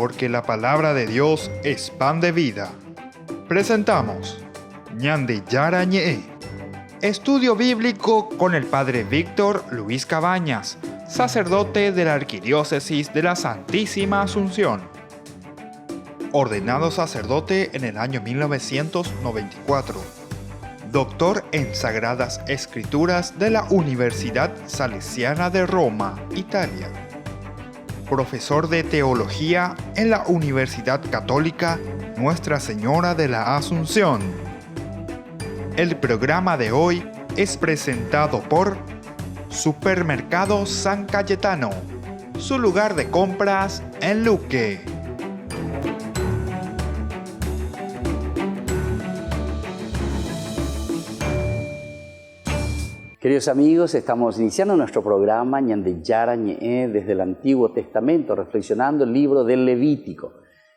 porque la palabra de Dios es pan de vida. Presentamos Ñande Yara Ñe, estudio bíblico con el Padre Víctor Luis Cabañas, sacerdote de la Arquidiócesis de la Santísima Asunción. Ordenado sacerdote en el año 1994. Doctor en Sagradas Escrituras de la Universidad Salesiana de Roma, Italia. Profesor de Teología en la Universidad Católica Nuestra Señora de la Asunción. El programa de hoy es presentado por Supermercado San Cayetano, su lugar de compras en Luque. Queridos amigos, estamos iniciando nuestro programa Ñande Yara Ñe desde el Antiguo Testamento, reflexionando el libro del Levítico.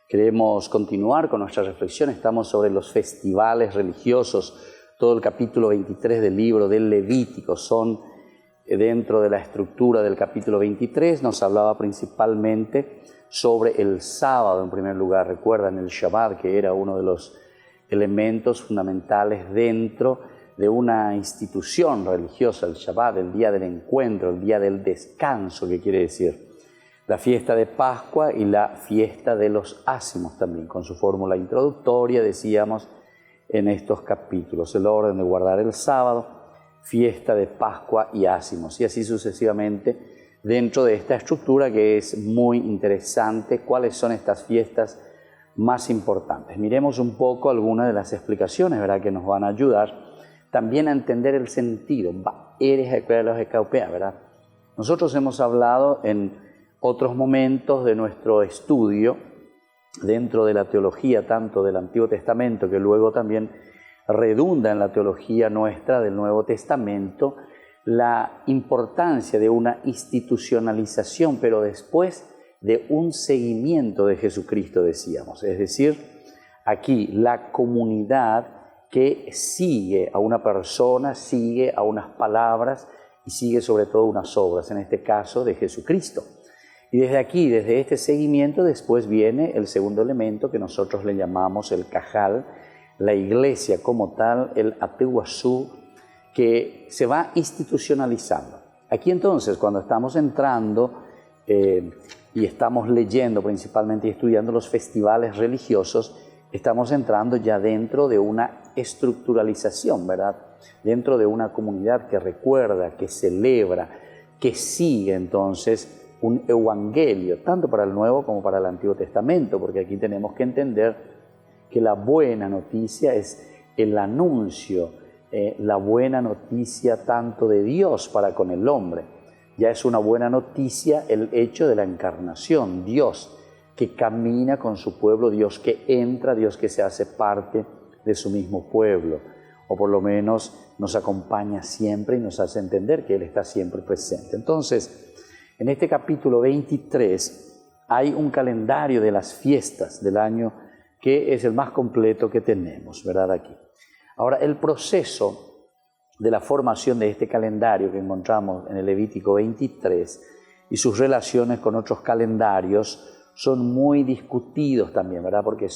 Queremos continuar con nuestra reflexión, estamos sobre los festivales religiosos, todo el capítulo 23 del libro del Levítico. Son dentro de la estructura del capítulo 23, nos hablaba principalmente sobre el sábado en primer lugar. Recuerdan el Shabbat, que era uno de los elementos fundamentales dentro de una institución religiosa, el Shabbat, el día del encuentro, el día del descanso, que quiere decir la fiesta de Pascua y la fiesta de los ácimos también, con su fórmula introductoria, decíamos en estos capítulos, el orden de guardar el sábado, fiesta de Pascua y ácimos, y así sucesivamente dentro de esta estructura que es muy interesante. ¿Cuáles son estas fiestas más importantes? Miremos un poco algunas de las explicaciones, ¿verdad?, que nos van a ayudar también a entender el sentido, ¿verdad? Nosotros hemos hablado en otros momentos de nuestro estudio dentro de la teología, tanto del Antiguo Testamento, que luego también redunda en la teología nuestra del Nuevo Testamento, la importancia de una institucionalización, pero después de un seguimiento de Jesucristo, decíamos. Es decir, aquí la comunidad que sigue a una persona, sigue a unas palabras y sigue sobre todo unas obras, en este caso de Jesucristo. Y desde aquí, desde este seguimiento, después viene el segundo elemento que nosotros le llamamos el cajal, la iglesia como tal, el atehuazú, que se va institucionalizando. Aquí entonces, cuando estamos entrando y estamos leyendo principalmente y estudiando los festivales religiosos, estamos entrando ya dentro de una estructuralización, ¿verdad? Dentro de una comunidad que recuerda, que celebra, que sigue entonces un evangelio, tanto para el Nuevo como para el Antiguo Testamento, porque aquí tenemos que entender que la buena noticia es el anuncio, la buena noticia tanto de Dios para con el hombre. Ya es una buena noticia el hecho de la encarnación, Dios que camina con su pueblo, Dios que entra, Dios que se hace parte de su mismo pueblo, o por lo menos nos acompaña siempre y nos hace entender que Él está siempre presente. Entonces, en este capítulo 23 hay un calendario de las fiestas del año que es el más completo que tenemos, ¿verdad? Aquí. Ahora, el proceso de la formación de este calendario que encontramos en el Levítico 23 y sus relaciones con otros calendarios son muy discutidos también, ¿verdad? Porque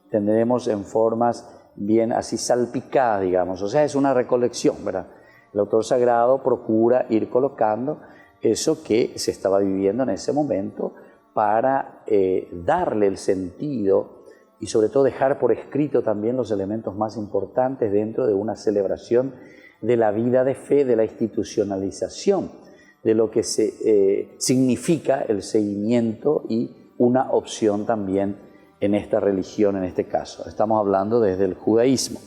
tendremos en formas bien así salpicadas, digamos. O sea, es una recolección, ¿verdad? El autor sagrado procura ir colocando eso que se estaba viviendo en ese momento para darle el sentido y sobre todo dejar por escrito también los elementos más importantes dentro de una celebración de la vida de fe, de la institucionalización, de lo que significa el seguimiento y una opción también en esta religión, en este caso. Estamos hablando desde el judaísmo.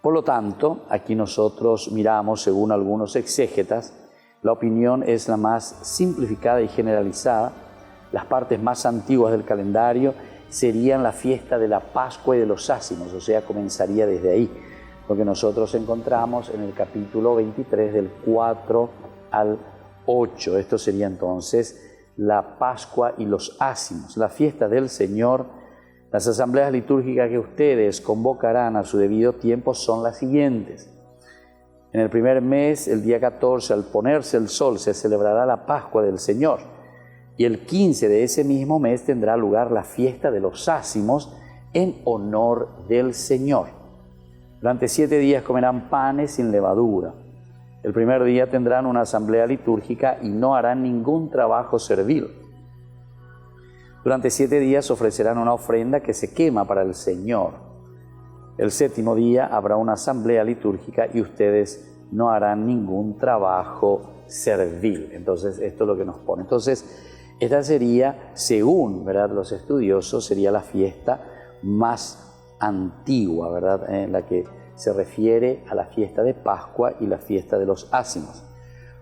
Por lo tanto, aquí nosotros miramos, según algunos exégetas, la opinión es la más simplificada y generalizada. Las partes más antiguas del calendario serían la fiesta de la Pascua y de los ácimos, o sea, comenzaría desde ahí, lo que nosotros encontramos en el capítulo 23 del 4 al 8. Esto sería entonces la Pascua y los ácimos, la fiesta del Señor. Las asambleas litúrgicas que ustedes convocarán a su debido tiempo son las siguientes. En el primer mes, el día 14, al ponerse el sol, se celebrará la Pascua del Señor. Y el 15 de ese mismo mes tendrá lugar la fiesta de los ácimos en honor del Señor. Durante 7 días comerán panes sin levadura. El primer día tendrán una asamblea litúrgica y no harán ningún trabajo servil. Durante 7 días ofrecerán una ofrenda que se quema para el Señor. El 7º día habrá una asamblea litúrgica y ustedes no harán ningún trabajo servil. Entonces, esto es lo que nos pone. Entonces, esta sería, según, ¿verdad?, los estudiosos, sería la fiesta más antigua, ¿verdad?, en la que se refiere a la fiesta de Pascua y la fiesta de los ácimos.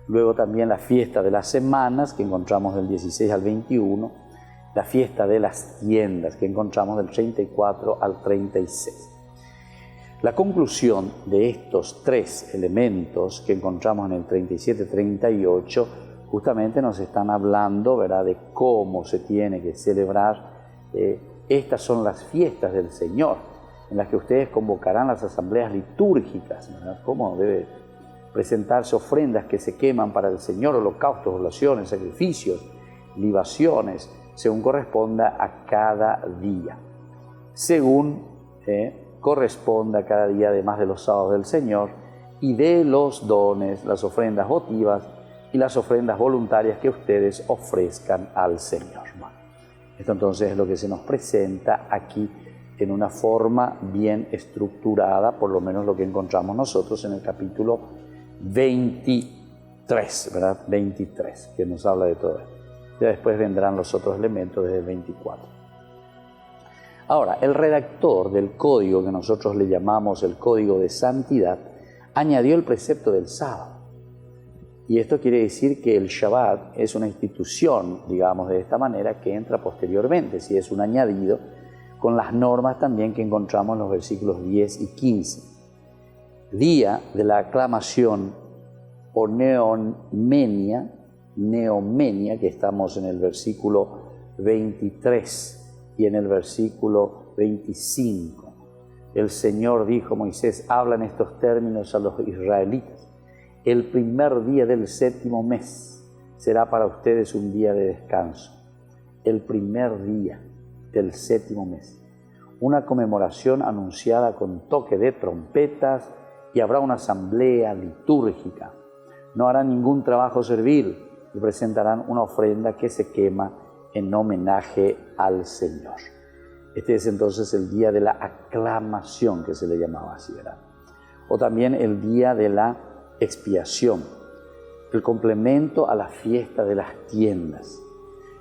Luego también la fiesta de las semanas, que encontramos del 16 al 21, la fiesta de las tiendas, que encontramos del 34 al 36. La conclusión de estos 3 elementos que encontramos en el 37-38 justamente nos están hablando, ¿verdad?, de cómo se tiene que celebrar. Estas son las fiestas del Señor, en las que ustedes convocarán las asambleas litúrgicas, ¿verdad?, cómo debe presentarse ofrendas que se queman para el Señor, holocaustos, oblaciones, sacrificios, libaciones, según corresponda a cada día, según corresponda a cada día, además de los sábados del Señor, y de los dones, las ofrendas votivas y las ofrendas voluntarias que ustedes ofrezcan al Señor. Bueno, esto entonces es lo que se nos presenta aquí en una forma bien estructurada, por lo menos lo que encontramos nosotros en el capítulo 23, ¿verdad? 23, que nos habla de todo esto. Ya después vendrán los otros elementos desde el 24. Ahora, el redactor del código que nosotros le llamamos el Código de Santidad añadió el precepto del sábado. Y esto quiere decir que el Shabbat es una institución, digamos de esta manera, que entra posteriormente, si es un añadido, con las normas también que encontramos en los versículos 10 y 15. Día de la aclamación o neomenia, que estamos en el versículo 23 y en el versículo 25. El Señor dijo: Moisés, habla en estos términos a los israelitas. El primer día del 7º mes será para ustedes un día de descanso. El primer día del 7º mes. Una conmemoración anunciada con toque de trompetas y habrá una asamblea litúrgica. No harán ningún trabajo servil y presentarán una ofrenda que se quema en homenaje al Señor. Este es entonces el día de la aclamación, que se le llamaba así, ¿verdad? O también el día de la expiación, el complemento a la fiesta de las tiendas.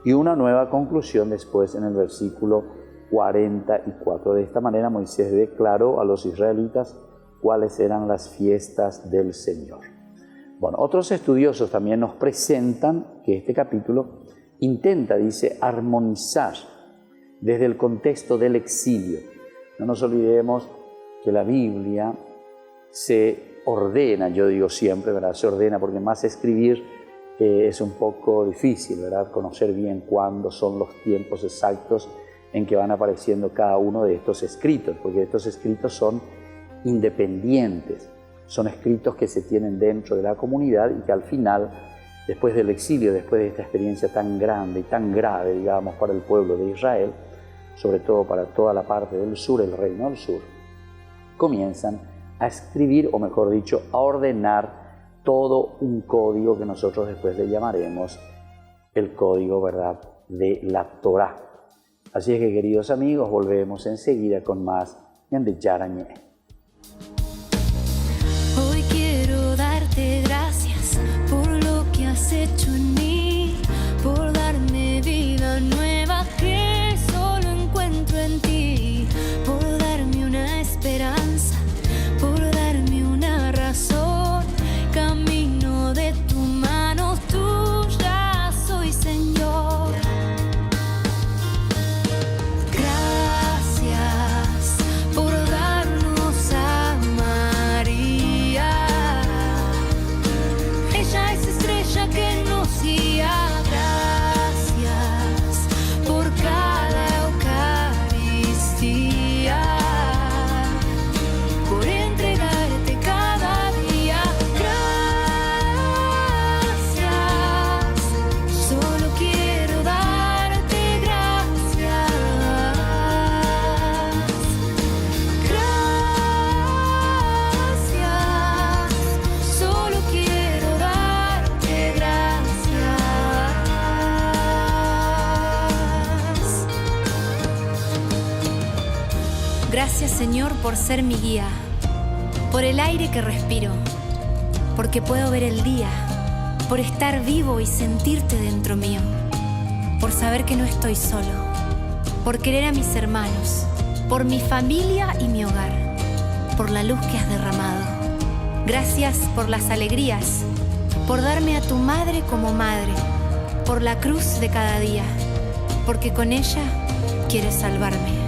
Y una nueva conclusión después en el versículo 44. De esta manera Moisés declaró a los israelitas cuáles eran las fiestas del Señor. Bueno, otros estudiosos también nos presentan que este capítulo intenta, dice, armonizar desde el contexto del exilio. No nos olvidemos que la Biblia se ordena, yo digo siempre, ¿verdad? Se ordena porque más escribir es un poco difícil, ¿verdad? Conocer bien cuándo son los tiempos exactos en que van apareciendo cada uno de estos escritos, porque estos escritos son independientes, son escritos que se tienen dentro de la comunidad y que al final, después del exilio, después de esta experiencia tan grande y tan grave, digamos, para el pueblo de Israel, sobre todo para toda la parte del sur, el reino del sur, comienzan a escribir, o mejor dicho, a ordenar todo un código que nosotros después le llamaremos el código, ¿verdad?, de la Torá. Así es que, queridos amigos, volvemos enseguida con más Ñande Yarañé. Hoy quiero darte gracias por lo que has hecho en mí, por darme vida nueva que solo encuentro en ti, por darme una esperanza, por darme una razón, camino de tu mano, tuya soy, Señor. Gracias por darnos Gracias, Señor, por ser mi guía, por el aire que respiro, porque puedo ver el día, por estar vivo y sentirte dentro mío, por saber que no estoy solo, por querer a mis hermanos, por mi familia y mi hogar, por la luz que has derramado. Gracias por las alegrías, por darme a tu madre como madre, por la cruz de cada día, porque con ella quieres salvarme.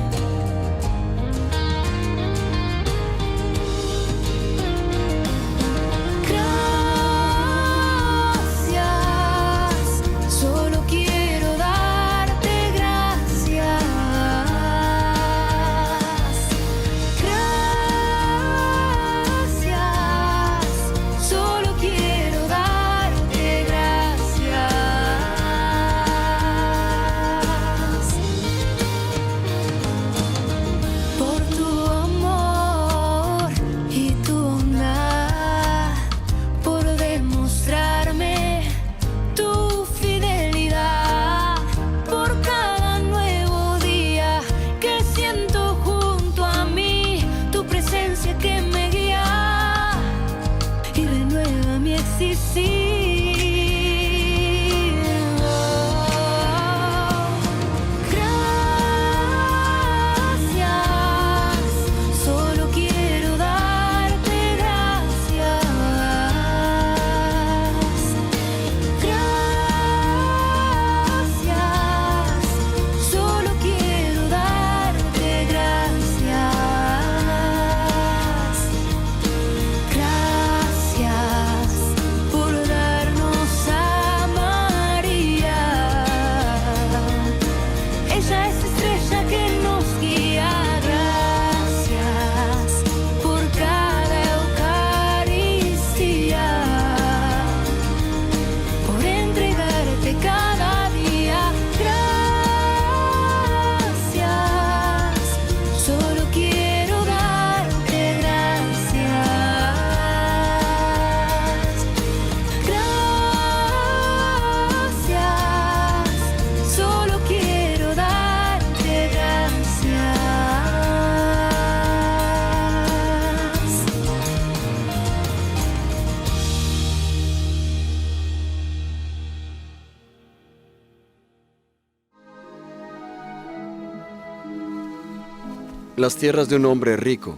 Las tierras de un hombre rico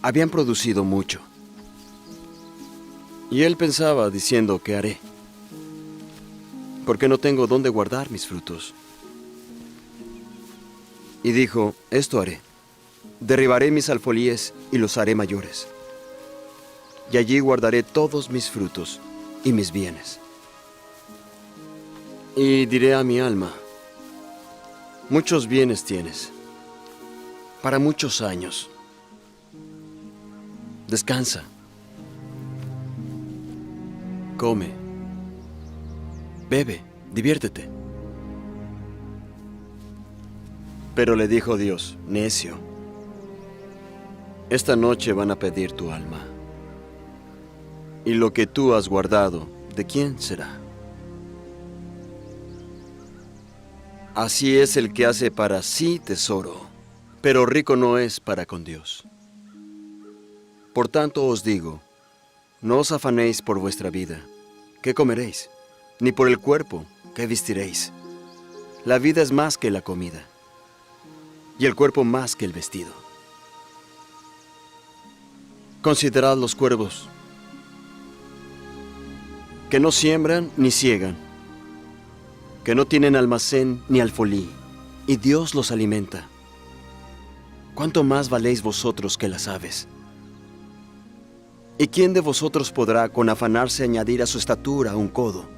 habían producido mucho. Y él pensaba diciendo, ¿qué haré? Porque no tengo dónde guardar mis frutos. Y dijo, esto haré. Derribaré mis alfolíes y los haré mayores. Y allí guardaré todos mis frutos y mis bienes. Y diré a mi alma, muchos bienes tienes, para muchos años. Descansa. Come. Bebe, diviértete. Pero le dijo Dios, necio, esta noche van a pedir tu alma. Y lo que tú has guardado, ¿de quién será? Así es el que hace para sí tesoro, pero rico no es para con Dios. Por tanto os digo, no os afanéis por vuestra vida, ¿qué comeréis? Ni por el cuerpo, ¿qué vestiréis? La vida es más que la comida, y el cuerpo más que el vestido. Considerad los cuervos, que no siembran ni siegan, que no tienen almacén ni alfolí, y Dios los alimenta. ¿Cuánto más valéis vosotros que las aves? ¿Y quién de vosotros podrá con afanarse añadir a su estatura un codo?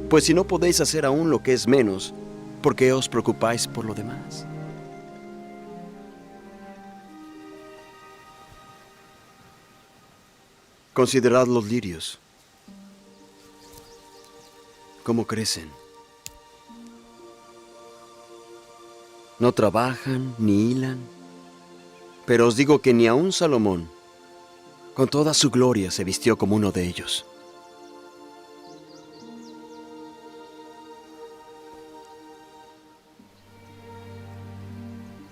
Pues si no podéis hacer aún lo que es menos, ¿por qué os preocupáis por lo demás? Considerad los lirios, cómo crecen. No trabajan ni hilan, pero os digo que ni aun Salomón, con toda su gloria, se vistió como uno de ellos.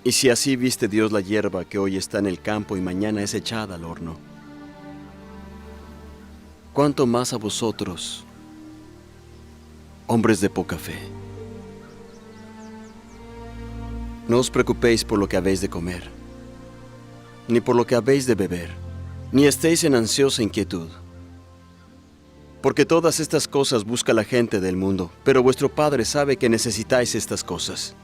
Y si así viste Dios la hierba que hoy está en el campo y mañana es echada al horno, ¿cuánto más a vosotros, hombres de poca fe? No os preocupéis por lo que habéis de comer, ni por lo que habéis de beber, ni estéis en ansiosa inquietud. Porque todas estas cosas busca la gente del mundo, pero vuestro Padre sabe que necesitáis estas cosas.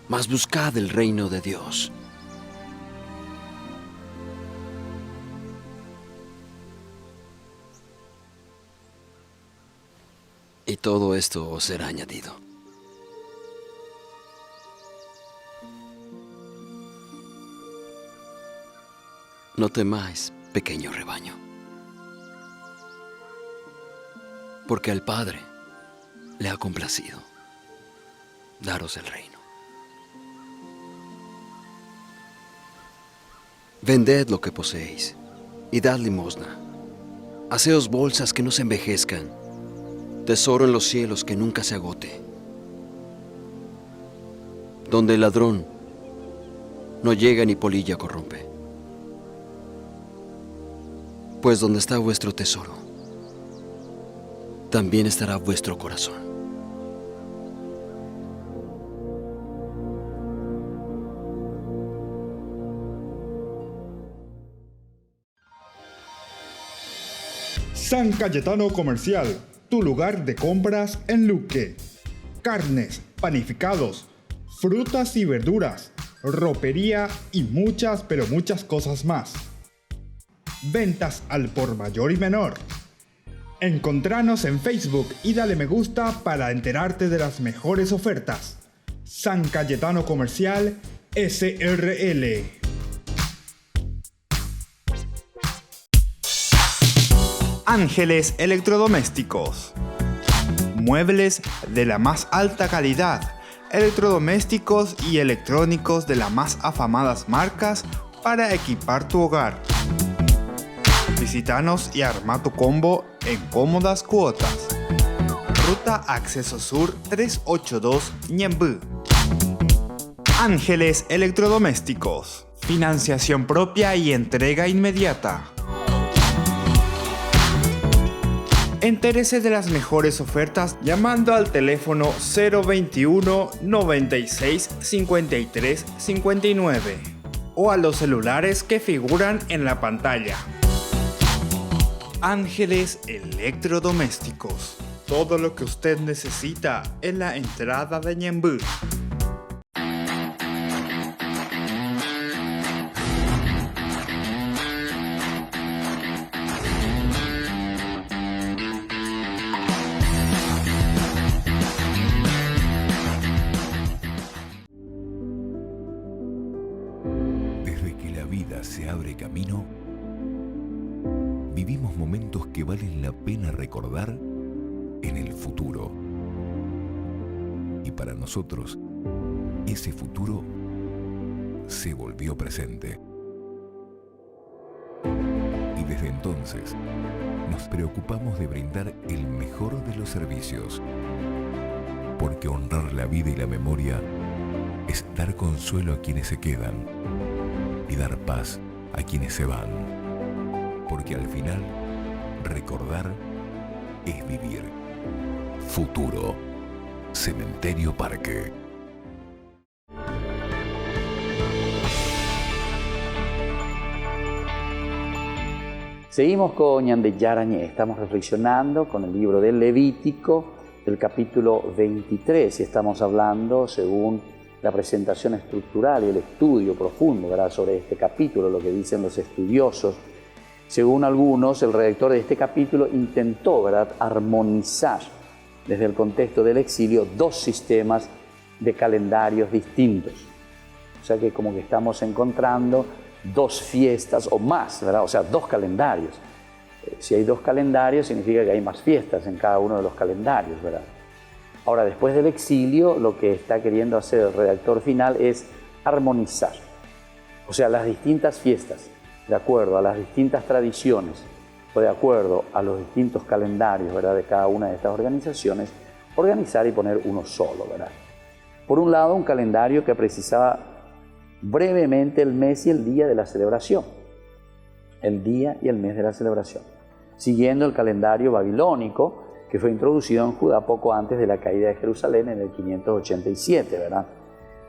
Mas buscad el reino de Dios. Y todo esto os será añadido. No temáis, pequeño rebaño, porque al Padre le ha complacido daros el reino. Vended lo que poseéis y dad limosna. Haceos bolsas que no se envejezcan, tesoro en los cielos que nunca se agote, donde el ladrón no llega ni polilla corrompe. Pues donde está vuestro tesoro, también estará vuestro corazón. San Cayetano Comercial, tu lugar de compras en Luque. Carnes, panificados, frutas y verduras, ropería y muchas, pero muchas cosas más. Ventas al por mayor y menor. Encontranos en Facebook y dale me gusta para enterarte de las mejores ofertas. San Cayetano Comercial SRL. Ángeles Electrodomésticos. Muebles de la más alta calidad, electrodomésticos y electrónicos de las más afamadas marcas para equipar tu hogar. Visítanos y arma tu combo en cómodas cuotas. Ruta Acceso Sur 382 Ñemby. Ángeles Electrodomésticos. Financiación propia y entrega inmediata. Entérese de las mejores ofertas llamando al teléfono 021 96 53 59 o a los celulares que figuran en la pantalla. Ángeles Electrodomésticos. Todo lo que usted necesita en la entrada de Ñemby. Desde que la vida se abre camino, vivimos momentos que valen la pena recordar en el futuro. Y para nosotros, ese futuro se volvió presente. Y desde entonces, nos preocupamos de brindar el mejor de los servicios. Porque honrar la vida y la memoria es dar consuelo a quienes se quedan y dar paz a quienes se van. Porque al final, recordar es vivir. Futuro. Cementerio Parque. Seguimos con Ñande Yarañé. Estamos reflexionando con el libro del Levítico, del capítulo 23, y estamos hablando según la presentación estructural y el estudio profundo, ¿verdad?, sobre este capítulo, lo que dicen los estudiosos. Según algunos, el redactor de este capítulo intentó, ¿verdad?, armonizar desde el contexto del exilio dos sistemas de calendarios distintos. O sea que como que estamos encontrando dos fiestas o más, ¿verdad? O sea, dos calendarios. Si hay dos calendarios, significa que hay más fiestas en cada uno de los calendarios, ¿verdad? Ahora, después del exilio, lo que está queriendo hacer el redactor final es armonizar. O sea, las distintas fiestas, de acuerdo a las distintas tradiciones o de acuerdo a los distintos calendarios, ¿verdad?, de cada una de estas organizaciones, organizar y poner uno solo, ¿verdad? Por un lado, un calendario que precisaba brevemente el mes y el día de la celebración, el día y el mes de la celebración, siguiendo el calendario babilónico que fue introducido en Judá poco antes de la caída de Jerusalén en el 587, ¿verdad?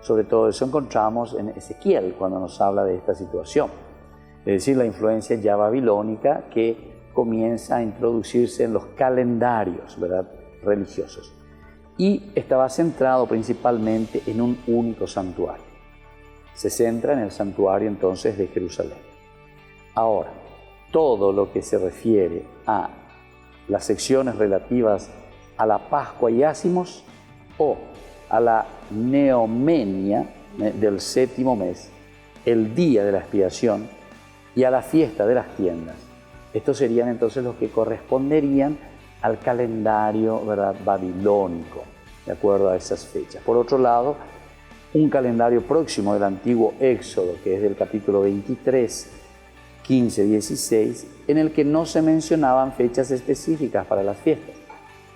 Sobre todo eso encontramos en Ezequiel cuando nos habla de esta situación, es decir, la influencia ya babilónica que comienza a introducirse en los calendarios, ¿verdad?, religiosos, y estaba centrado principalmente en un único santuario. Se centra en el santuario entonces de Jerusalén. Ahora, todo lo que se refiere a las secciones relativas a la Pascua y Ácimos o a la Neomenia del séptimo mes, el día de la expiación y a la fiesta de las tiendas. Estos serían entonces los que corresponderían al calendario, ¿verdad?, babilónico, de acuerdo a esas fechas. Por otro lado, un calendario próximo del antiguo Éxodo, que es del capítulo 23, 15, 16, en el que no se mencionaban fechas específicas para las fiestas.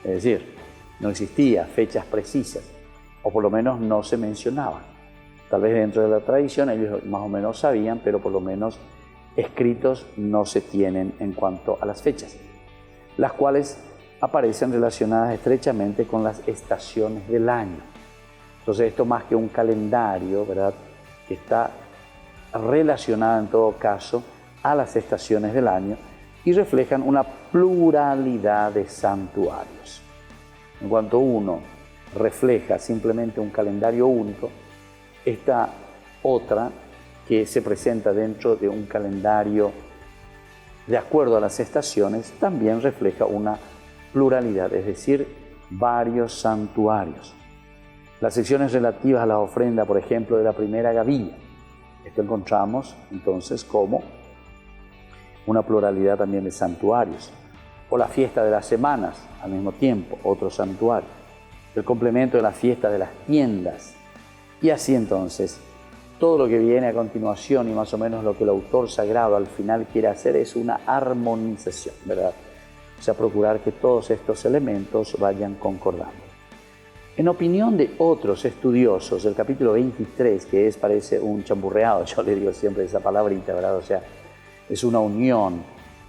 Es decir, no existían fechas precisas, o por lo menos no se mencionaban. Tal vez dentro de la tradición ellos más o menos sabían, pero por lo menos escritos no se tienen en cuanto a las fechas, las cuales aparecen relacionadas estrechamente con las estaciones del año. Entonces esto más que un calendario, ¿verdad?, que está relacionado en todo caso a las estaciones del año y reflejan una pluralidad de santuarios. En cuanto uno refleja simplemente un calendario único, esta otra que se presenta dentro de un calendario de acuerdo a las estaciones también refleja una pluralidad, es decir, varios santuarios. Las secciones relativas a la ofrenda, por ejemplo, de la primera gavilla, esto encontramos entonces como una pluralidad también de santuarios. O la fiesta de las semanas, al mismo tiempo, otro santuario. El complemento de la fiesta de las tiendas. Y así entonces, todo lo que viene a continuación y más o menos lo que el autor sagrado al final quiere hacer es una armonización, ¿verdad? O sea, procurar que todos estos elementos vayan concordando. En opinión de otros estudiosos, el capítulo 23, que parece un chamburreado, yo le digo siempre esa palabrita, ¿verdad? O sea, es una unión,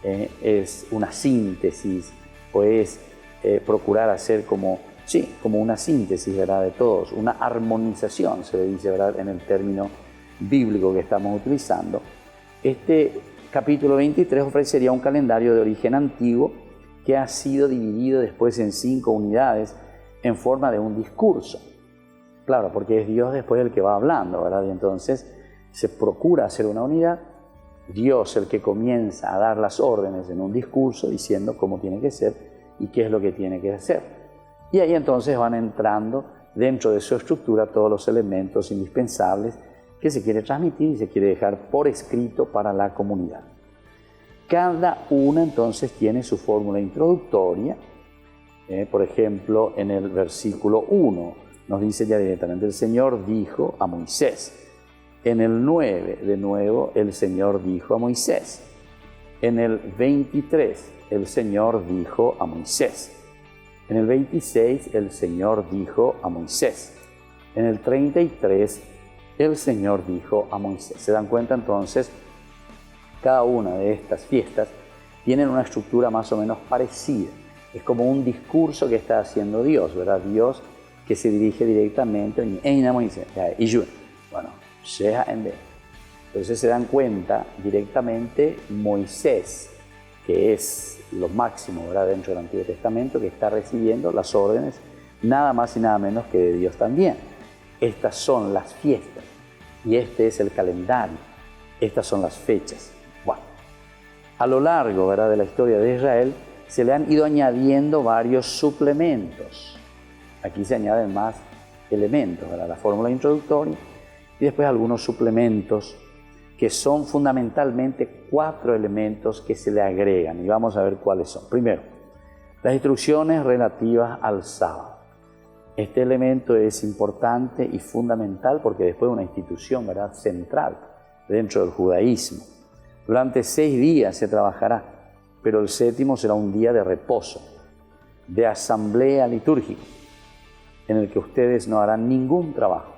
es una síntesis, o es procurar hacer como una síntesis, ¿verdad?, de todos, una armonización, se le dice, ¿verdad?, en el término bíblico que estamos utilizando. Este capítulo 23 ofrecería un calendario de origen antiguo que ha sido dividido después en 5 unidades en forma de un discurso. Claro, porque es Dios después el que va hablando, ¿verdad? Y entonces se procura hacer una unidad, Dios el que comienza a dar las órdenes en un discurso diciendo cómo tiene que ser y qué es lo que tiene que hacer. Y ahí entonces van entrando dentro de su estructura todos los elementos indispensables que se quiere transmitir y se quiere dejar por escrito para la comunidad. Cada una entonces tiene su fórmula introductoria. Por ejemplo, en el versículo 1 nos dice ya directamente: el Señor dijo a Moisés. En el 9, de nuevo, el Señor dijo a Moisés. En el 23, el Señor dijo a Moisés. En el 26, el Señor dijo a Moisés. En el 33, el Señor dijo a Moisés. ¿Se dan cuenta entonces? Cada una de estas fiestas tienen una estructura más o menos parecida. Es como un discurso que está haciendo Dios, ¿verdad? Dios que se dirige directamente a Moisés. Bueno, entonces se dan cuenta directamente Moisés, que es lo máximo, ¿verdad?, dentro del Antiguo Testamento, que está recibiendo las órdenes nada más y nada menos que de Dios también. Estas son las fiestas y este es el calendario, estas son las fechas. Bueno, a lo largo, ¿verdad?, de la historia de Israel se le han ido añadiendo varios suplementos. Aquí se añaden más elementos, ¿verdad?, la fórmula introductoria y después algunos suplementos que son fundamentalmente 4 elementos que se le agregan y vamos a ver cuáles son. Primero, las instrucciones relativas al sábado. Este elemento es importante y fundamental porque después es una institución, ¿verdad?, central dentro del judaísmo. Durante 6 días se trabajará, pero el 7º será un día de reposo, de asamblea litúrgica. en el que ustedes no harán ningún trabajo.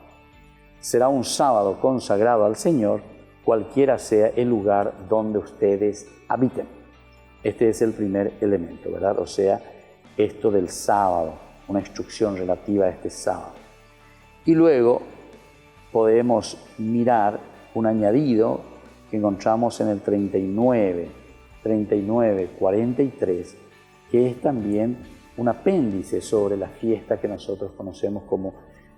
Será un sábado consagrado al Señor, cualquiera sea el lugar donde ustedes habiten. Este es el primer elemento, ¿verdad? O sea, esto del sábado, una instrucción relativa a este sábado. Y luego podemos mirar un añadido que encontramos en el 39, 43, que es también un apéndice sobre la fiesta que nosotros conocemos como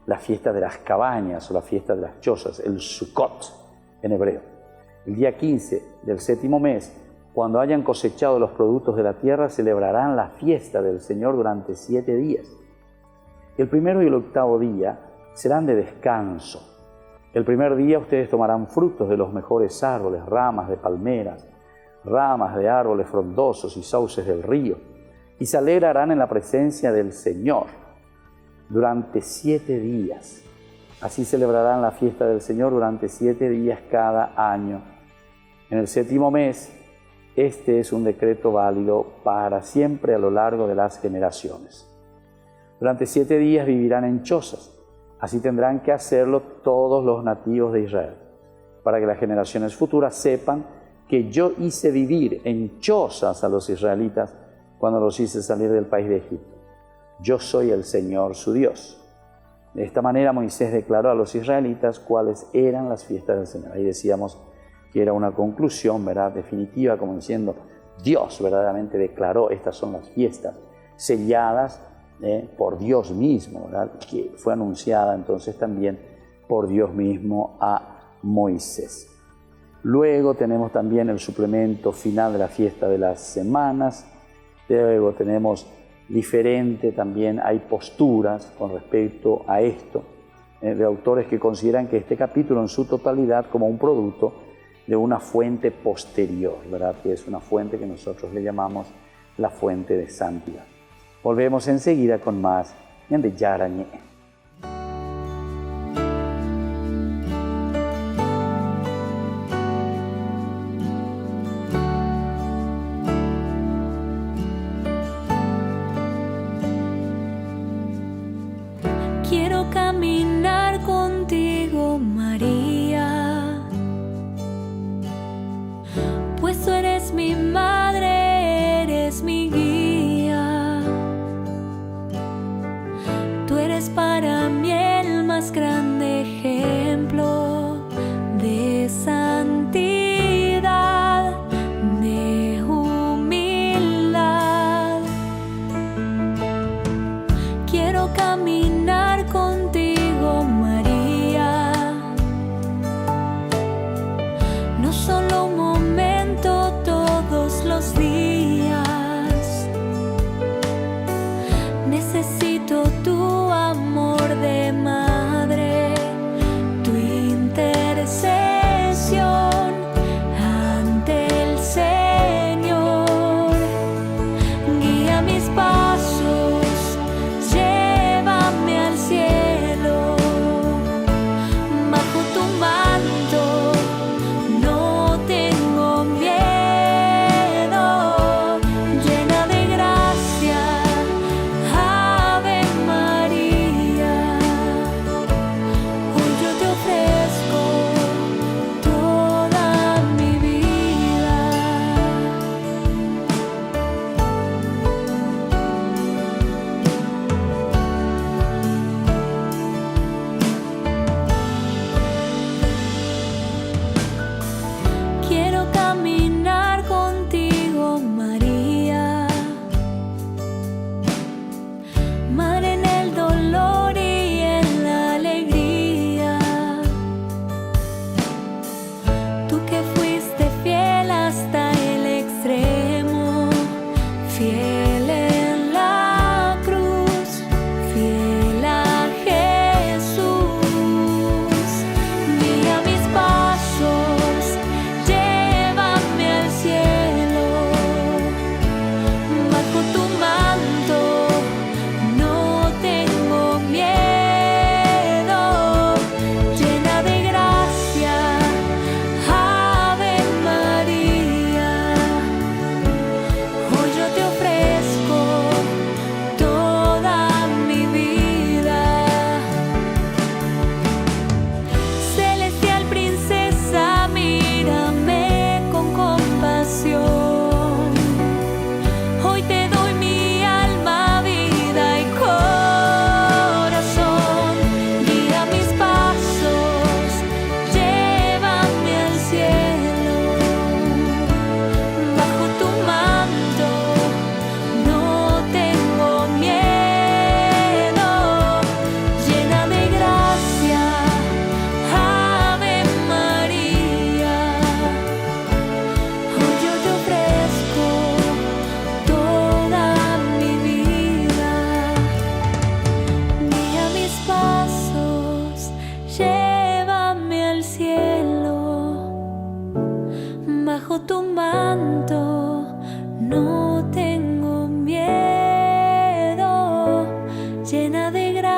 la fiesta de las cabañas o la fiesta de las chozas, el Sukkot en hebreo. El día 15 del 7º mes, cuando hayan cosechado los productos de la tierra, celebrarán la fiesta del Señor durante 7 días. El primero y el 8º día serán de descanso. El primer día ustedes tomarán frutos de los mejores árboles, ramas de palmeras, ramas de árboles frondosos y sauces del río, y se alegrarán en la presencia del Señor durante 7 días. Así celebrarán la fiesta del Señor durante 7 días cada año. En el 7º mes, este es un decreto válido para siempre a lo largo de las generaciones. Durante 7 días vivirán en chozas. Así tendrán que hacerlo todos los nativos de Israel, para que las generaciones futuras sepan que yo hice vivir en chozas a los israelitas cuando los hice salir del país de Egipto. Yo soy el Señor su Dios. De esta manera Moisés declaró a los israelitas cuáles eran las fiestas del Señor. Ahí decíamos que era una conclusión, ¿verdad?, definitiva, como diciendo, Dios verdaderamente declaró, estas son las fiestas selladas por Dios mismo, ¿verdad?, que fue anunciada entonces también por Dios mismo a Moisés. Luego tenemos también el suplemento final de la fiesta de las semanas. Luego tenemos diferente, también hay posturas con respecto a esto, de autores que consideran que este capítulo en su totalidad como un producto de una fuente posterior, ¿verdad?, que es una fuente que nosotros le llamamos la fuente de santidad. Volvemos enseguida con más de Yarañé. Quiero caminar contigo, María, pues tú eres mi madre, eres mi guía. Tú eres para mí el más grande ejemplo de santidad, de humildad. Quiero caminar contigo, María, no solo un momento, todos los días. Necesito tu amor de madre, tu intercesión.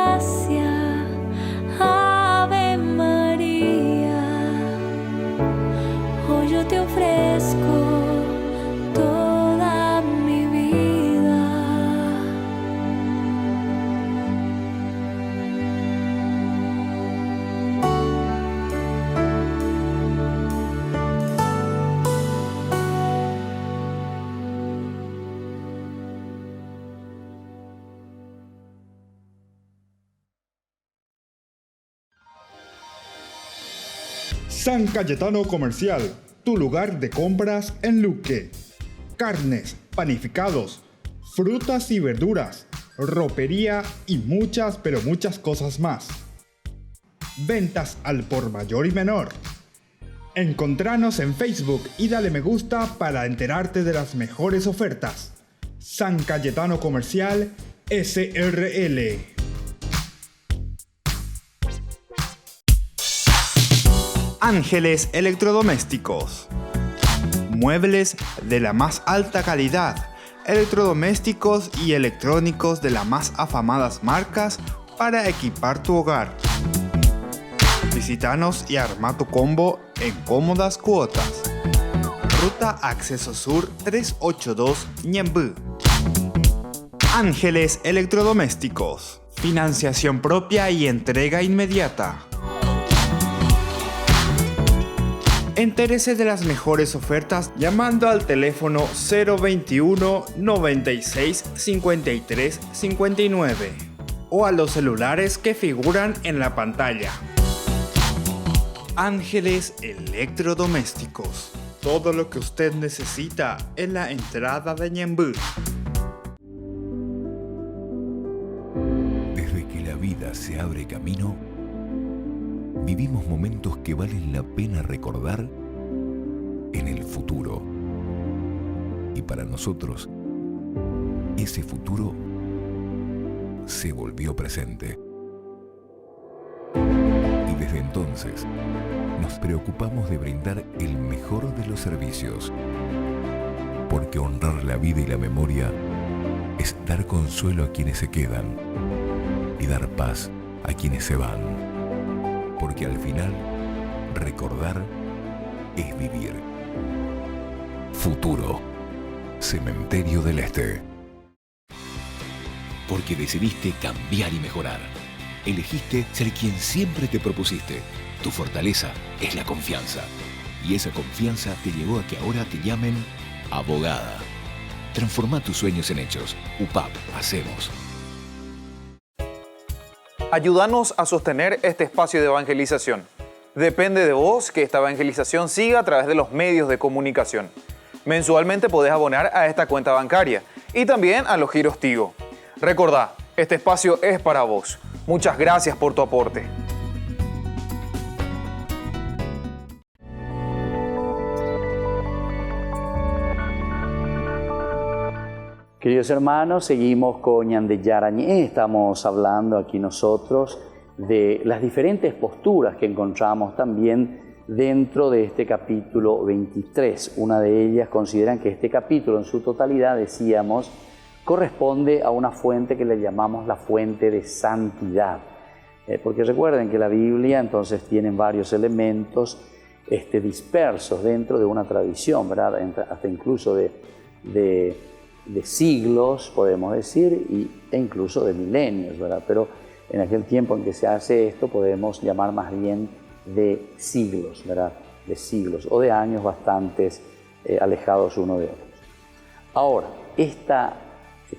gracia, Ave María. Hoy yo te ofrezco toda mi vida. San Cayetano Comercial, tu lugar de compras en Luque. Carnes, panificados, frutas y verduras, ropería y muchas, pero muchas cosas más. Ventas al por mayor y menor. Encontranos en Facebook y dale me gusta para enterarte de las mejores ofertas. San Cayetano Comercial, SRL. Ángeles Electrodomésticos. Muebles de la más alta calidad, electrodomésticos y electrónicos de las más afamadas marcas para equipar tu hogar. Visítanos y arma tu combo en cómodas cuotas. Ruta Acceso Sur 382 Ñemby. Ángeles Electrodomésticos. Financiación propia y entrega inmediata. Entérese de las mejores ofertas llamando al teléfono 021 96 53 59 o a los celulares que figuran en la pantalla. Ángeles Electrodomésticos. Todo lo que usted necesita en la entrada de Ñemby. Desde que la vida se abre camino, vivimos momentos que valen la pena recordar en el futuro. Y para nosotros, ese futuro se volvió presente. Y desde entonces, nos preocupamos de brindar el mejor de los servicios. Porque honrar la vida y la memoria es dar consuelo a quienes se quedan y dar paz a quienes se van. Porque al final, recordar es vivir. Futuro. Cementerio del Este. Porque decidiste cambiar y mejorar. Elegiste ser quien siempre te propusiste. Tu fortaleza es la confianza. Y esa confianza te llevó a que ahora te llamen abogada. Transforma tus sueños en hechos. UPAP, hacemos. Ayúdanos a sostener este espacio de evangelización. Depende de vos que esta evangelización siga a través de los medios de comunicación. Mensualmente podés abonar a esta cuenta bancaria y también a los giros Tigo. Recordá, este espacio es para vos. Muchas gracias por tu aporte. Queridos hermanos, seguimos con Ñandeyarañé. Estamos hablando aquí nosotros de las diferentes posturas que encontramos también dentro de este capítulo 23. Una de ellas consideran que este capítulo en su totalidad, decíamos, corresponde a una fuente que le llamamos la fuente de santidad. Porque recuerden que la Biblia entonces tiene varios elementos dispersos dentro de una tradición, ¿verdad? Hasta incluso de siglos, podemos decir, e incluso de milenios, ¿verdad? Pero en aquel tiempo en que se hace esto, podemos llamar más bien de siglos, ¿verdad? De siglos, o de años bastantes alejados uno de otros. Ahora, esta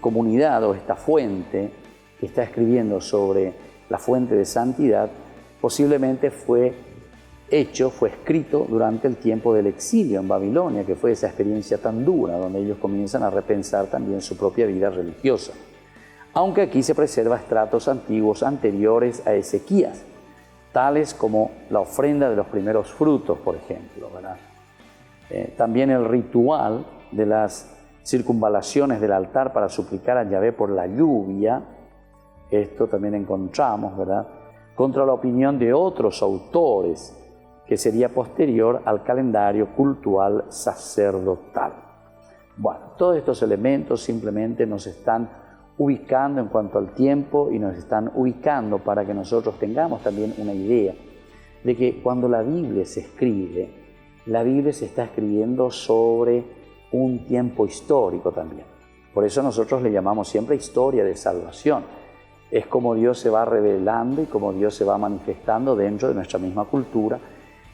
comunidad o esta fuente que está escribiendo sobre la fuente de santidad, posiblemente fue escrito durante el tiempo del exilio en Babilonia, que fue esa experiencia tan dura, donde ellos comienzan a repensar también su propia vida religiosa. Aunque aquí se preserva estratos antiguos anteriores a Ezequías, tales como la ofrenda de los primeros frutos, por ejemplo, ¿verdad? También el ritual de las circunvalaciones del altar para suplicar a Yahvé por la lluvia, esto también encontramos, ¿verdad?, contra la opinión de otros autores, que sería posterior al calendario cultual sacerdotal. Bueno, todos estos elementos simplemente nos están ubicando en cuanto al tiempo y nos están ubicando para que nosotros tengamos también una idea de que cuando la Biblia se escribe, la Biblia se está escribiendo sobre un tiempo histórico también. Por eso nosotros le llamamos siempre historia de salvación. Es como Dios se va revelando y como Dios se va manifestando dentro de nuestra misma cultura,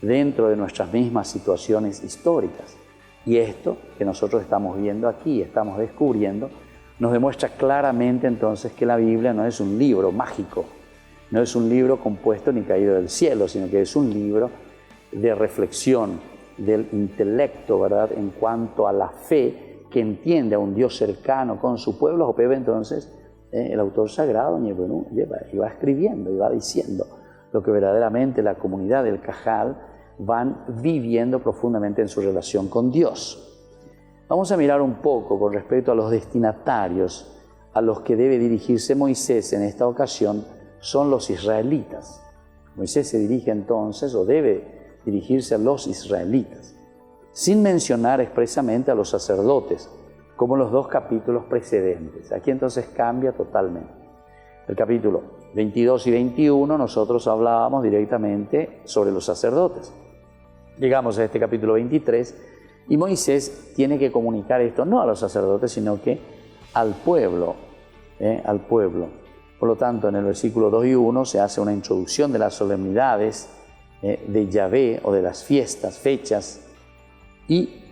dentro de nuestras mismas situaciones históricas. Y esto que nosotros estamos viendo aquí, estamos descubriendo, nos demuestra claramente entonces que la Biblia no es un libro mágico, no es un libro compuesto ni caído del cielo, sino que es un libro de reflexión del intelecto, ¿verdad?, en cuanto a la fe que entiende a un Dios cercano con su pueblo. Opeve entonces el autor sagrado y va escribiendo y va diciendo lo que verdaderamente la comunidad del Cajal van viviendo profundamente en su relación con Dios. Vamos a mirar un poco con respecto a los destinatarios a los que debe dirigirse Moisés en esta ocasión, son los israelitas. Moisés se dirige entonces, o debe dirigirse a los israelitas, sin mencionar expresamente a los sacerdotes, como en los dos capítulos precedentes. Aquí entonces cambia totalmente. El capítulo 22 y 21 nosotros hablábamos directamente sobre los sacerdotes. Llegamos a este capítulo 23 y Moisés tiene que comunicar esto no a los sacerdotes, sino que al pueblo, al pueblo. Por lo tanto, en el versículo 2 y 1 se hace una introducción de las solemnidades de Yahvé o de las fiestas, fechas, y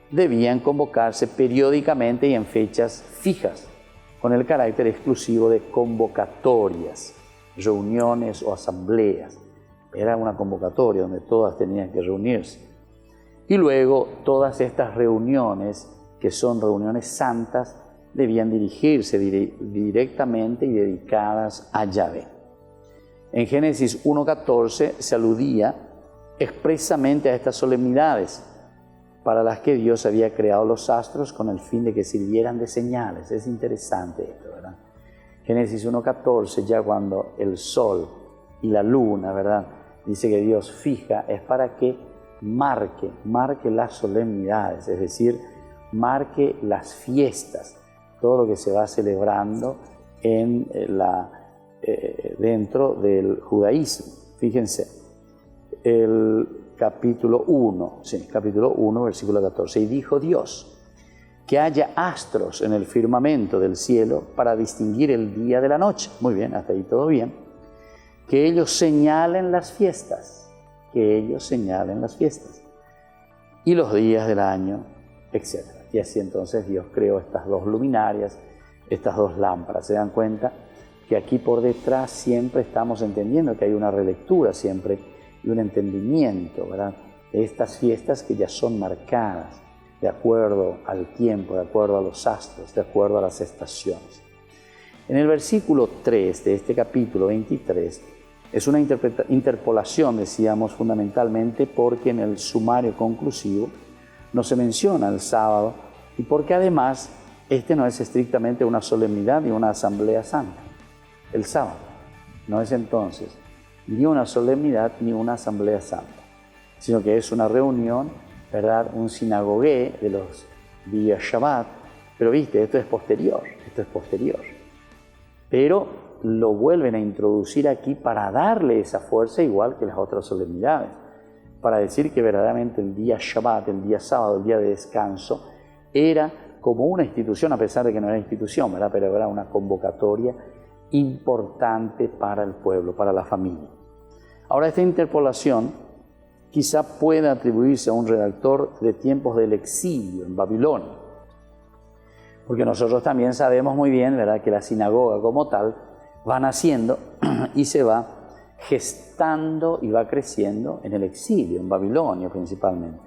debían convocarse periódicamente y en fechas fijas, con el carácter exclusivo de convocatorias, reuniones o asambleas. Era una convocatoria donde todas tenían que reunirse. Y luego todas estas reuniones, que son reuniones santas, debían dirigirse directamente y dedicadas a Yahvé. En Génesis 1:14 se aludía expresamente a estas solemnidades para las que Dios había creado los astros con el fin de que sirvieran de señales. Es interesante esto, ¿verdad? Génesis 1:14, ya cuando el sol y la luna, ¿verdad?, dice que Dios fija, es para que marque las solemnidades, es decir, marque las fiestas, todo lo que se va celebrando dentro del judaísmo. Fíjense, el capítulo 1, versículo 14. Y dijo Dios, que haya astros en el firmamento del cielo para distinguir el día de la noche. Muy bien, hasta ahí todo bien. Que ellos señalen las fiestas, y los días del año, etc. Y así entonces Dios creó estas dos luminarias, estas dos lámparas. ¿Se dan cuenta? Que aquí por detrás siempre estamos entendiendo que hay una relectura siempre y un entendimiento, ¿verdad?, de estas fiestas que ya son marcadas de acuerdo al tiempo, de acuerdo a los astros, de acuerdo a las estaciones. En el versículo 3 de este capítulo 23 es una interpolación, decíamos, fundamentalmente porque en el sumario conclusivo no se menciona el sábado y porque además este no es estrictamente una solemnidad ni una asamblea santa. El sábado no es entonces ni una solemnidad ni una asamblea santa, sino que es una reunión, ¿verdad?, un sinagogué de los días Shabbat. Pero viste, esto es posterior. Pero lo vuelven a introducir aquí para darle esa fuerza igual que las otras solemnidades, para decir que verdaderamente el día Shabbat, el día sábado, el día de descanso, era como una institución, a pesar de que no era institución, ¿verdad?, pero era una convocatoria importante para el pueblo, para la familia. Ahora, esta interpolación quizá pueda atribuirse a un redactor de tiempos del exilio en Babilonia, porque nosotros también sabemos muy bien, ¿verdad?, que la sinagoga como tal va naciendo y se va gestando y va creciendo en el exilio, en Babilonia principalmente,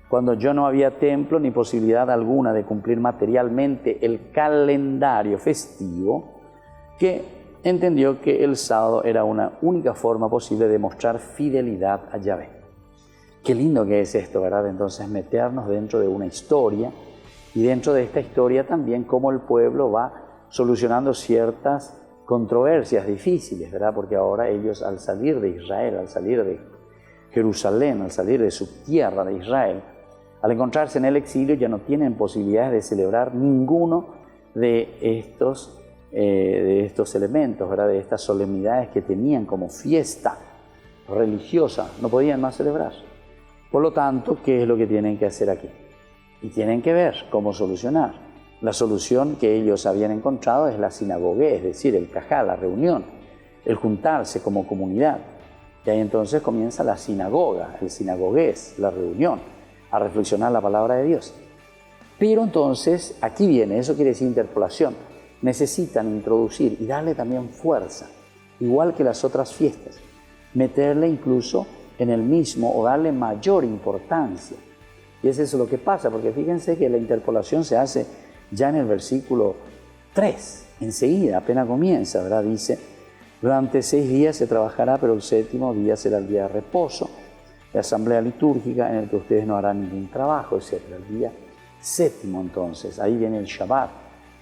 cuando ya no había templo ni posibilidad alguna de cumplir materialmente el calendario festivo, que entendió que el sábado era una única forma posible de mostrar fidelidad a Yahvé. Qué lindo que es esto, ¿verdad? Entonces meternos dentro de una historia y dentro de esta historia también cómo el pueblo va solucionando ciertas controversias difíciles, ¿verdad? Porque ahora ellos, al salir de Israel, al salir de Jerusalén, al salir de su tierra de Israel, al encontrarse en el exilio ya no tienen posibilidades de celebrar ninguno de estos de estos elementos, ¿verdad? De estas solemnidades que tenían como fiesta religiosa, no podían más celebrar. Por lo tanto, ¿qué es lo que tienen que hacer aquí? Y tienen que ver cómo solucionar. La solución que ellos habían encontrado es la sinagogué, es decir, el cajá, la reunión, el juntarse como comunidad. Y ahí entonces comienza la sinagoga, el sinagogués, la reunión, a reflexionar la palabra de Dios. Pero entonces, aquí viene, eso quiere decir interpolación. Necesitan introducir y darle también fuerza, igual que las otras fiestas, meterle incluso en el mismo o darle mayor importancia. Y es eso lo que pasa, porque fíjense que la interpolación se hace ya en el versículo 3, enseguida, apenas comienza, ¿verdad? Dice, durante 6 días se trabajará, pero el 7º día será el día de reposo, de asamblea litúrgica en el que ustedes no harán ningún trabajo, etc. El día 7º entonces, ahí viene el Shabbat,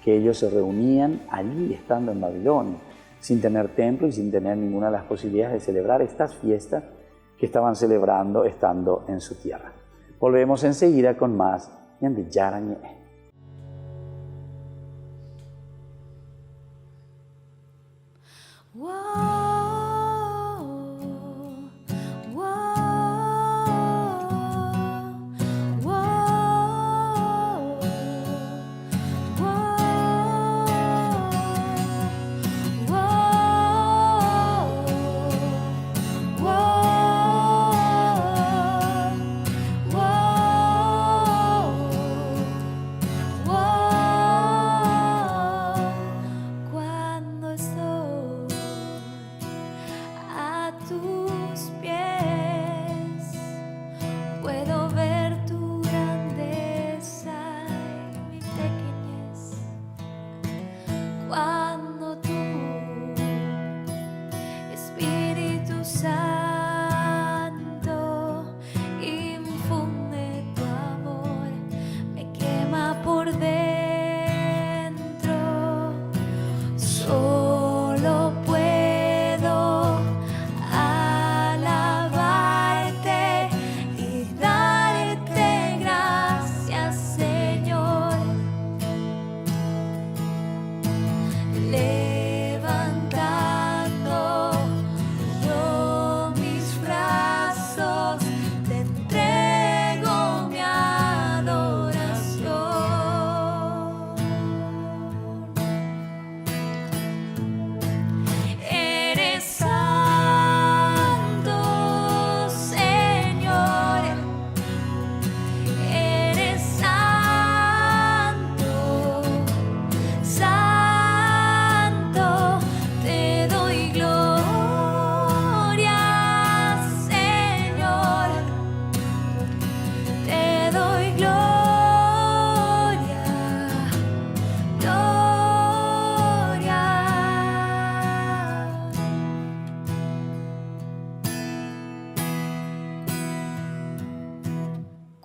que ellos se reunían allí estando en Babilonia, sin tener templo y sin tener ninguna de las posibilidades de celebrar estas fiestas que estaban celebrando estando en su tierra. Volvemos enseguida con más Ñande Yara Ñe.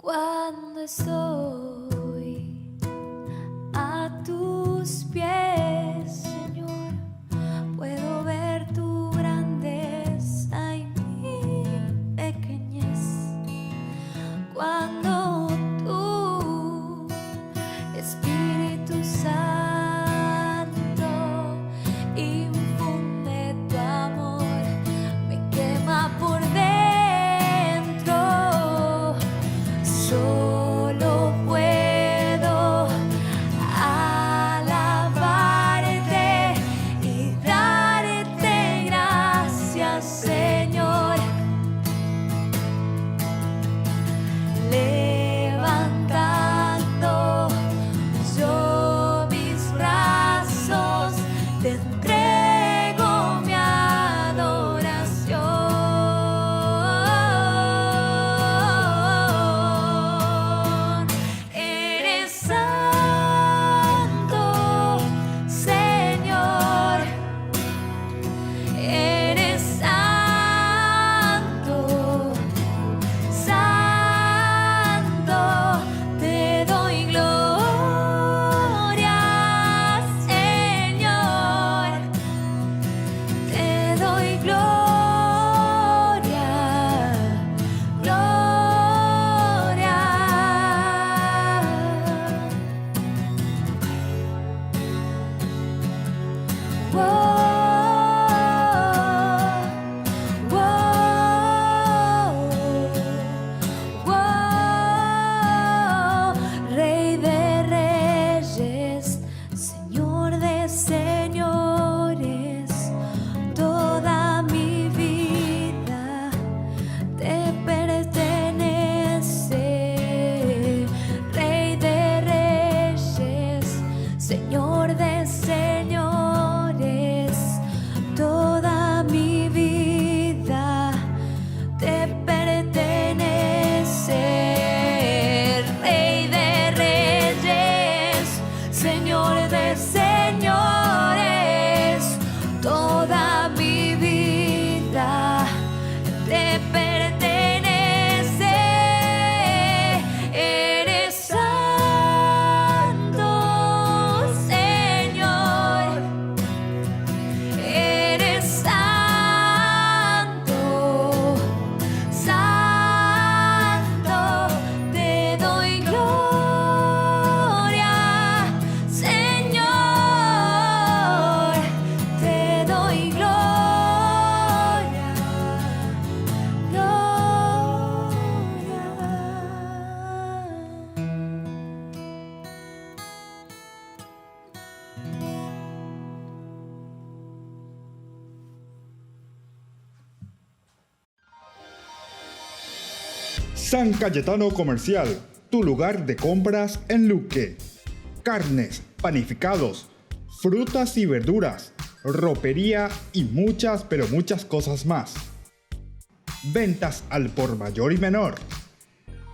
Cuando estoy a tus pies, Señor, puedo ver tu grandeza y mi pequeñez. Cuando tu Espíritu Santo infunde tu amor, me quema por dentro. Solo puedo San Cayetano Comercial, tu lugar de compras en Luque. Carnes, panificados, frutas y verduras, ropería y muchas, pero muchas cosas más. Ventas al por mayor y menor.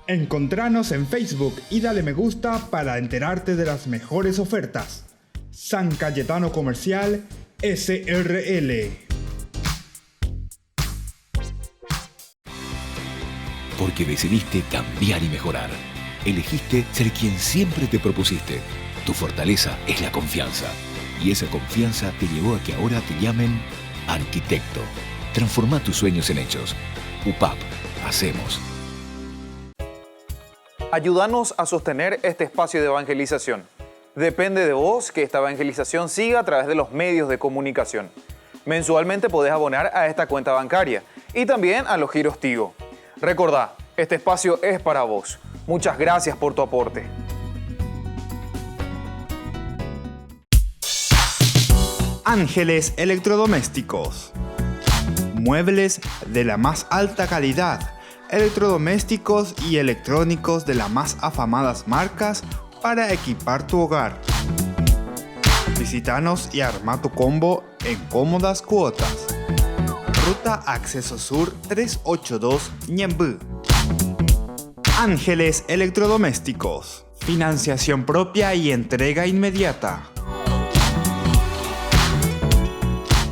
Encontranos en Facebook y dale me gusta para enterarte de las mejores ofertas. San Cayetano Comercial SRL. Porque decidiste cambiar y mejorar. Elegiste ser quien siempre te propusiste. Tu fortaleza es la confianza. Y esa confianza te llevó a que ahora te llamen arquitecto. Transforma tus sueños en hechos. UPAP. Hacemos. Ayúdanos a sostener este espacio de evangelización. Depende de vos que esta evangelización siga a través de los medios de comunicación. Mensualmente podés abonar a esta cuenta bancaria y también a los giros Tigo. Recordá, este espacio es para vos. Muchas gracias por tu aporte. Ángeles Electrodomésticos. Muebles de la más alta calidad, electrodomésticos y electrónicos de las más afamadas marcas para equipar tu hogar. Visítanos y arma tu combo en cómodas cuotas. Ruta Acceso Sur 382 Ñemby. Ángeles Electrodomésticos. Financiación propia y entrega inmediata.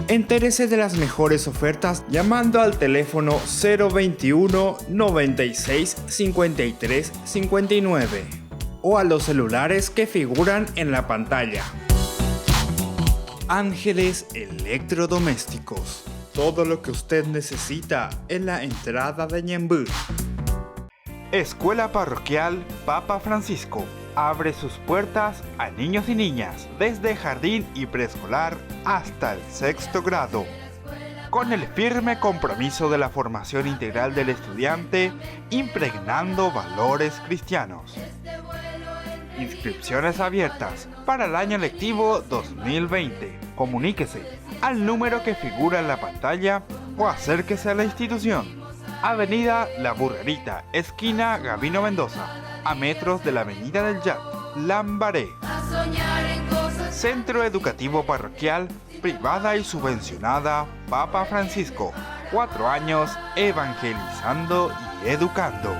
Entérese de las mejores ofertas llamando al teléfono 021 96 53 59 o a los celulares que figuran en la pantalla. Ángeles Electrodomésticos. Todo lo que usted necesita en la entrada de Ñemby. Escuela Parroquial Papa Francisco. Abre sus puertas a niños y niñas desde jardín y preescolar hasta el 6º grado, con el firme compromiso de la formación integral del estudiante, impregnando valores cristianos. Inscripciones abiertas para el año lectivo 2020. Comuníquese al número que figura en la pantalla o acérquese a la institución. Avenida La Burrerita, esquina Gabino Mendoza, a metros de la Avenida del Yat, Lambaré. Centro Educativo Parroquial, privada y subvencionada Papa Francisco. 4 años evangelizando y educando.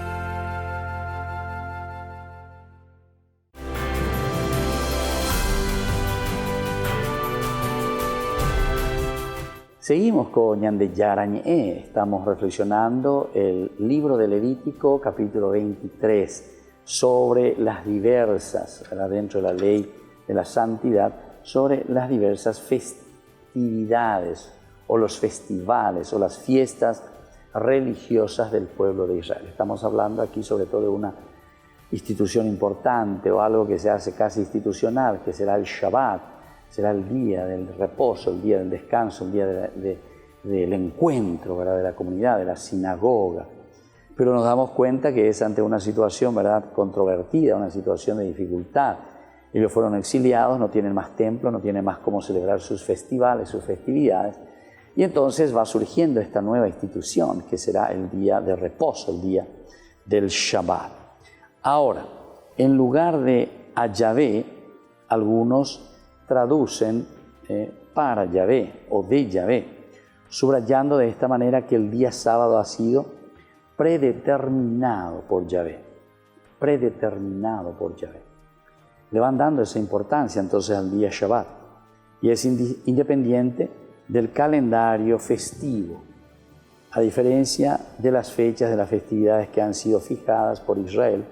Seguimos con Ñande Yarañé. Estamos reflexionando el libro de Levítico, capítulo 23, sobre las diversas, dentro de la ley de la santidad, sobre las diversas festividades o los festivales o las fiestas religiosas del pueblo de Israel. Estamos hablando aquí sobre todo de una institución importante o algo que se hace casi institucional, que será el Shabbat. Será el día del reposo, el día del descanso, el día del encuentro, ¿verdad?, de la comunidad, de la sinagoga. Pero nos damos cuenta que es ante una situación, ¿verdad?, controvertida, una situación de dificultad. Ellos fueron exiliados, no tienen más templo, no tienen más cómo celebrar sus festivales, sus festividades. Y entonces va surgiendo esta nueva institución que será el día de reposo, el día del Shabbat. Ahora, en lugar de a Yahvé, algunos traducen para Yahvé o de Yahvé, subrayando de esta manera que el día sábado ha sido predeterminado por Yahvé. Predeterminado por Yahvé. Le van dando esa importancia entonces al día Shabbat. Y es independiente del calendario festivo, a diferencia de las fechas de las festividades que han sido fijadas por Israel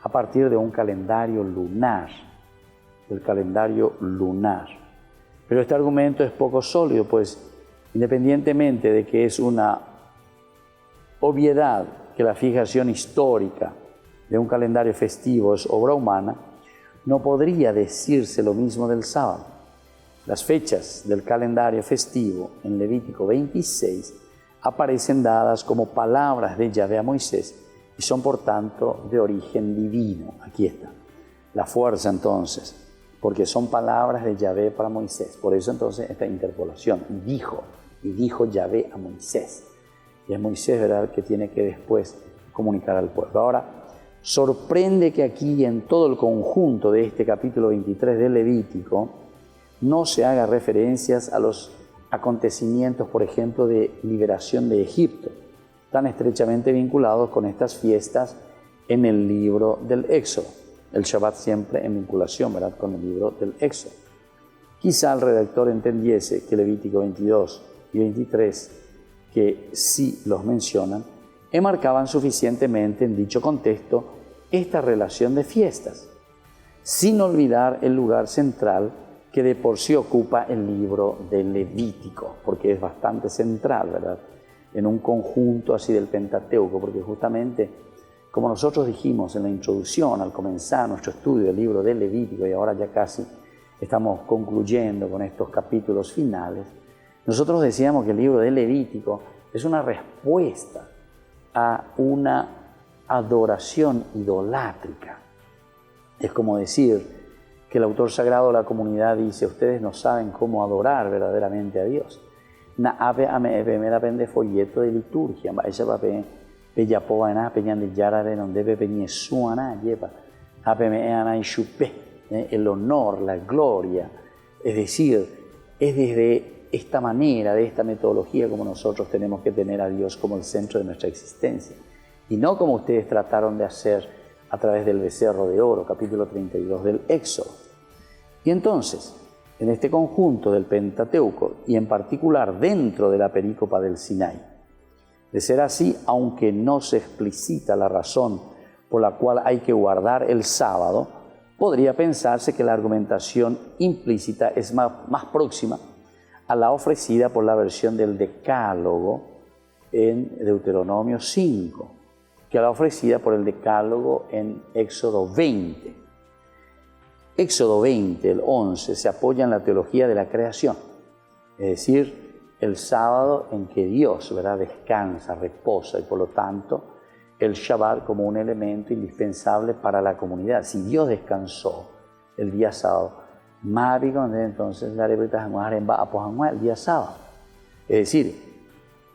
a partir de un calendario lunar. Del calendario lunar. Pero este argumento es poco sólido, pues independientemente de que es una obviedad que la fijación histórica de un calendario festivo es obra humana, no podría decirse lo mismo del sábado. Las fechas del calendario festivo en Levítico 26 aparecen dadas como palabras de Yahvé a Moisés y son por tanto de origen divino. Aquí está la fuerza entonces, porque son palabras de Yahvé para Moisés. Por eso entonces esta interpolación. Y dijo Yahvé a Moisés. Y es Moisés, ¿verdad?, que tiene que después comunicar al pueblo. Ahora, sorprende que aquí en todo el conjunto de este capítulo 23 del Levítico no se haga referencias a los acontecimientos, por ejemplo, de liberación de Egipto, tan estrechamente vinculados con estas fiestas en el libro del Éxodo. El Shabbat siempre en vinculación, ¿verdad?, con el libro del Éxodo. Quizá el redactor entendiese que Levítico 22 y 23, que sí los mencionan, enmarcaban suficientemente en dicho contexto esta relación de fiestas, sin olvidar el lugar central que de por sí ocupa el libro del Levítico, porque es bastante central, ¿verdad?, en un conjunto así del Pentateuco, porque justamente, como nosotros dijimos en la introducción, al comenzar nuestro estudio del libro del Levítico, y ahora ya casi estamos concluyendo con estos capítulos finales, nosotros decíamos que el libro del Levítico es una respuesta a una adoración idolátrica. Es como decir que el autor sagrado de la comunidad dice: ustedes no saben cómo adorar verdaderamente a Dios. Na ave me depende folleto de liturgia, ella va bella poa na peñan de yarare non debe peñe suana lleva ave me ana el honor, la gloria. Es decir, es desde esta manera, de esta metodología, como nosotros tenemos que tener a Dios como el centro de nuestra existencia. Y no como ustedes trataron de hacer a través del becerro de oro, capítulo 32 del Éxodo. Y entonces, en este conjunto del Pentateuco, y en particular dentro de la perícopa del Sinaí, de ser así, aunque no se explicita la razón por la cual hay que guardar el sábado, podría pensarse que la argumentación implícita es más próxima a la ofrecida por la versión del Decálogo en Deuteronomio 5, que a la ofrecida por el Decálogo en Éxodo 20. Éxodo 20, el 11, se apoya en la teología de la creación, es decir, el sábado en que Dios, ¿verdad?, descansa, reposa, y por lo tanto el Shabbat como un elemento indispensable para la comunidad. Si Dios descansó el día sábado, entonces el día sábado. Es decir,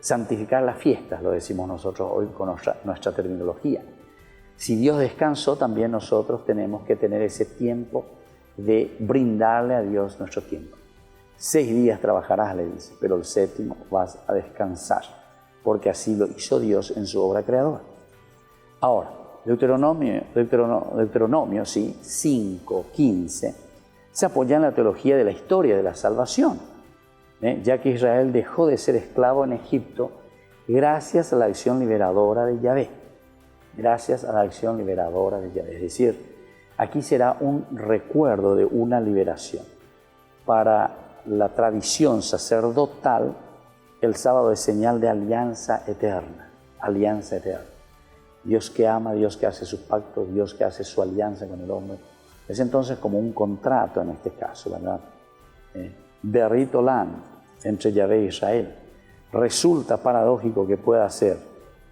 santificar las fiestas, lo decimos nosotros hoy con nuestra terminología. Si Dios descansó, también nosotros tenemos que tener ese tiempo de brindarle a Dios nuestro tiempo. 6 días trabajarás, le dice, pero el 7º vas a descansar, porque así lo hizo Dios en su obra creadora. Ahora, Deuteronomio 5:15 se apoya en la teología de la historia de la salvación, ya que Israel dejó de ser esclavo en Egipto gracias a la acción liberadora de Yahvé. Gracias a la acción liberadora de Yahvé. Es decir, aquí será un recuerdo de una liberación. Para la tradición sacerdotal, el sábado es señal de alianza eterna. Alianza eterna. Dios que ama, Dios que hace sus pactos, Dios que hace su alianza con el hombre. Es entonces como un contrato en este caso, ¿verdad? Berit Olam, entre Yahvé e Israel. Resulta paradójico que pueda ser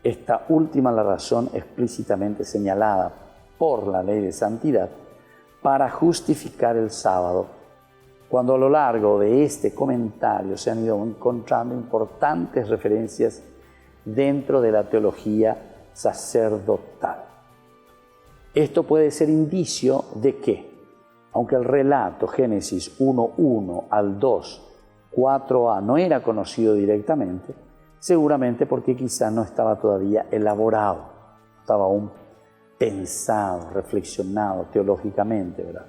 esta última la razón explícitamente señalada por la ley de santidad para justificar el sábado, cuando a lo largo de este comentario se han ido encontrando importantes referencias dentro de la teología sacerdotal. Esto puede ser indicio de que, aunque el relato Génesis 1:1 al 2:4a no era conocido directamente, seguramente porque quizá no estaba todavía elaborado, estaba aún pensado, reflexionado teológicamente, ¿verdad?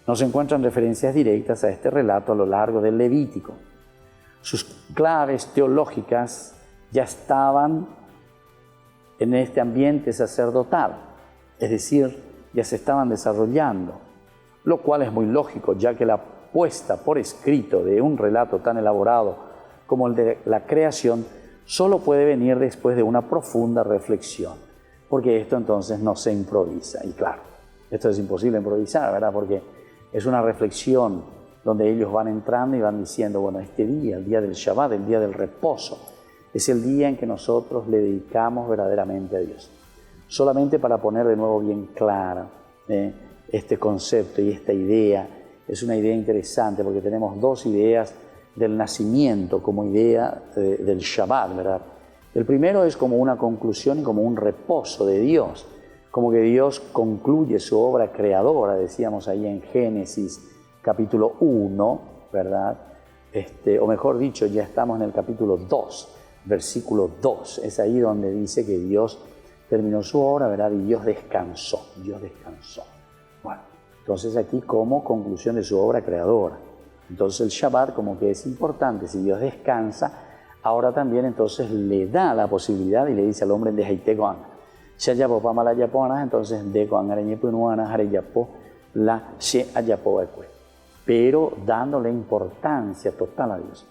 No se encuentran referencias directas a este relato a lo largo del Levítico. Sus claves teológicas ya estaban en este ambiente sacerdotal, es decir, ya se estaban desarrollando, lo cual es muy lógico, ya que la puesta por escrito de un relato tan elaborado como el de la creación solo puede venir después de una profunda reflexión, porque esto entonces no se improvisa. Y claro, esto es imposible improvisar, ¿verdad? Porque es una reflexión donde ellos van entrando y van diciendo, bueno, este día, el día del Shabbat, el día del reposo, es el día en que nosotros le dedicamos verdaderamente a Dios. Solamente para poner de nuevo bien clara este concepto y esta idea, es una idea interesante porque tenemos 2 ideas del nacimiento como idea del Shabbat, ¿verdad? El primero es como una conclusión y como un reposo de Dios, como que Dios concluye su obra creadora, decíamos ahí en Génesis capítulo 1, ¿verdad? O mejor dicho, ya estamos en el capítulo 2, versículo 2. Es ahí donde dice que Dios terminó su obra, ¿verdad? Y Dios descansó. Bueno, entonces aquí como conclusión de su obra creadora. Entonces el Shabbat como que es importante. Si Dios descansa, ahora también entonces le da la posibilidad y le dice al hombre de Haitegoan, Shayapo Pamalayapoana, entonces de Goan Areñepunuana, Hareyapo, la She Ayapo Ekwe, pero dándole importancia total a Dios.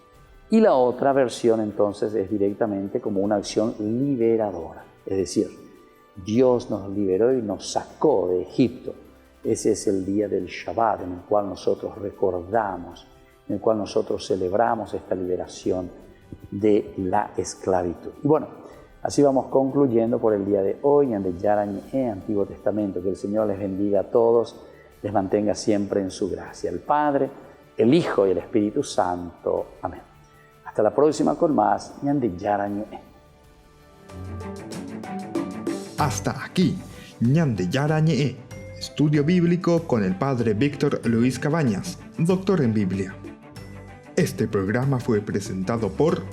Y la otra versión entonces es directamente como una acción liberadora, es decir, Dios nos liberó y nos sacó de Egipto. Ese es el día del Shabbat en el cual nosotros recordamos, en el cual nosotros celebramos esta liberación de la esclavitud. Y bueno, así vamos concluyendo por el día de hoy en el Yarañé, Antiguo Testamento. Que el Señor les bendiga a todos, les mantenga siempre en su gracia. El Padre, el Hijo y el Espíritu Santo. Amén. Hasta la próxima con más Ñande Yarañé. Hasta aquí, Ñande Yarañé, estudio bíblico con el Padre Víctor Luis Cabañas, doctor en Biblia. Este programa fue presentado por